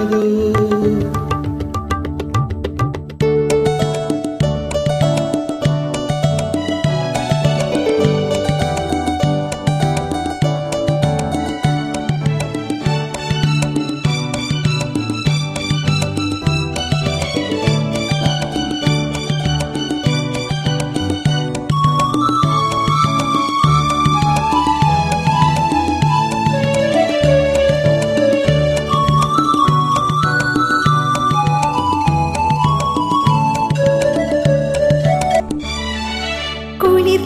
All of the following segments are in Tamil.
பெண்ணானதோ.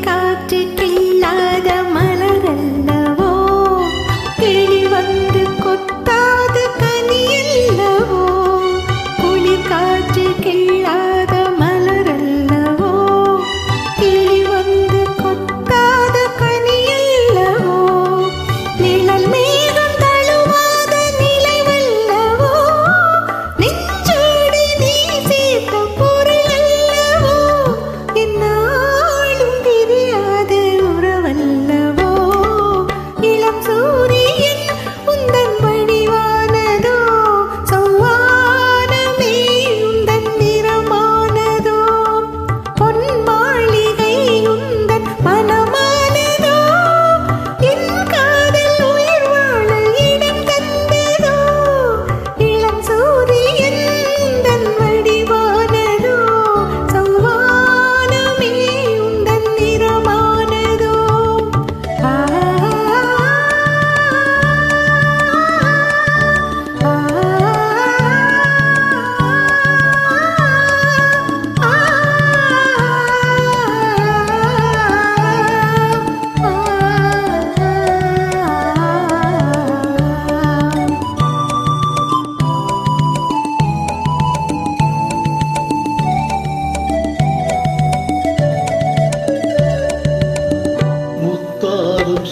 காற்று கில்லாத மலரல்லவோ, கிளி வந்து கொத்தாத கனியல்லவோ. குளிர் காற்று கில்லாத மலரல்லவோ, கிளி வந்து கொத்தாத கனியல்லவோ. நிழல் மேகம் தழுவாத நிலைவல்லவோ, நெஞ்சோடு நீ சேர்த்த பொருள் அல்லவோ. என்ன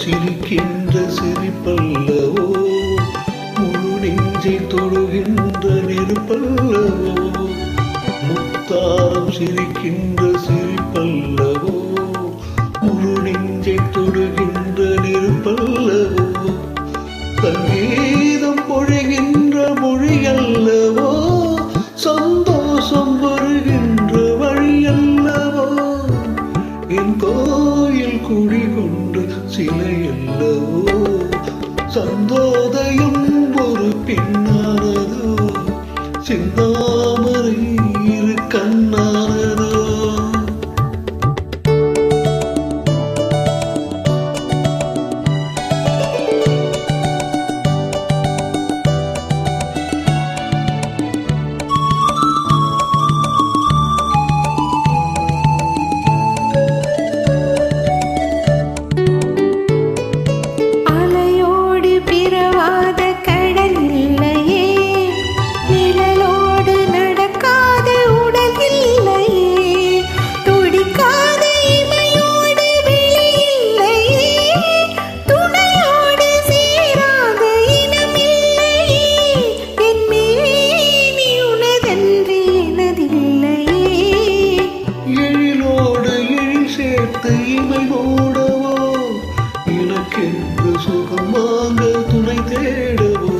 சிரிக்கின்ற சிரிப்பல்லவோ, முழு நெஞ்சை தொழுகின்ற நெருப்பல்லவோ. முத்தாரம் சிரிக்கின்ற சிரிப்பல்லவோ, முழு நெஞ்சை தொழுகின்ற நெருப்பல்லவோ. சங்கீதம் பொழிகின்ற மொழியல்லவோ, சந்தோஷம் வருகின்ற வழியல்லவோ. என் கோயில் குடிகொண்ட சிலையல்லவோ, சந்தோதயம் ஒரு பெண்ணானதோ, சிந்தாமரை இரு கண்ணானதோ. இமை மூடவோ, எனக்கென்று சுகம் வாங்க துணை தேடவோ.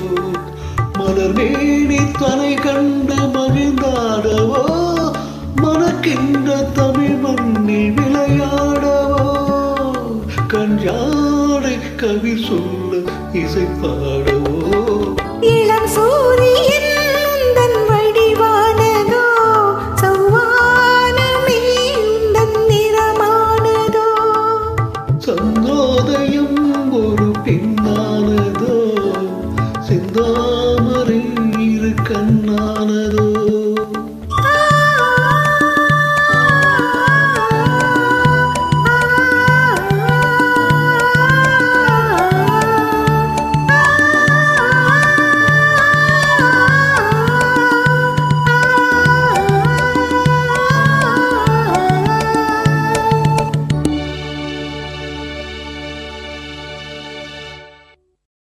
மலர் மேனி தலை கண்டு மகிழ்ந்தாடவோ, மனக்கின்ற தமிழ் மண்ணில் விளையாடவோ. கஞ்சாடை கவி சொல்ல இசை பாடவோ. இளம் சூரியன் உந்தன் வடிவானதோ, சௌவானமே உந்தன் நிறமானதோ. சந்தோதயம் ஒரு பெண்ணானதோ, சிந்தா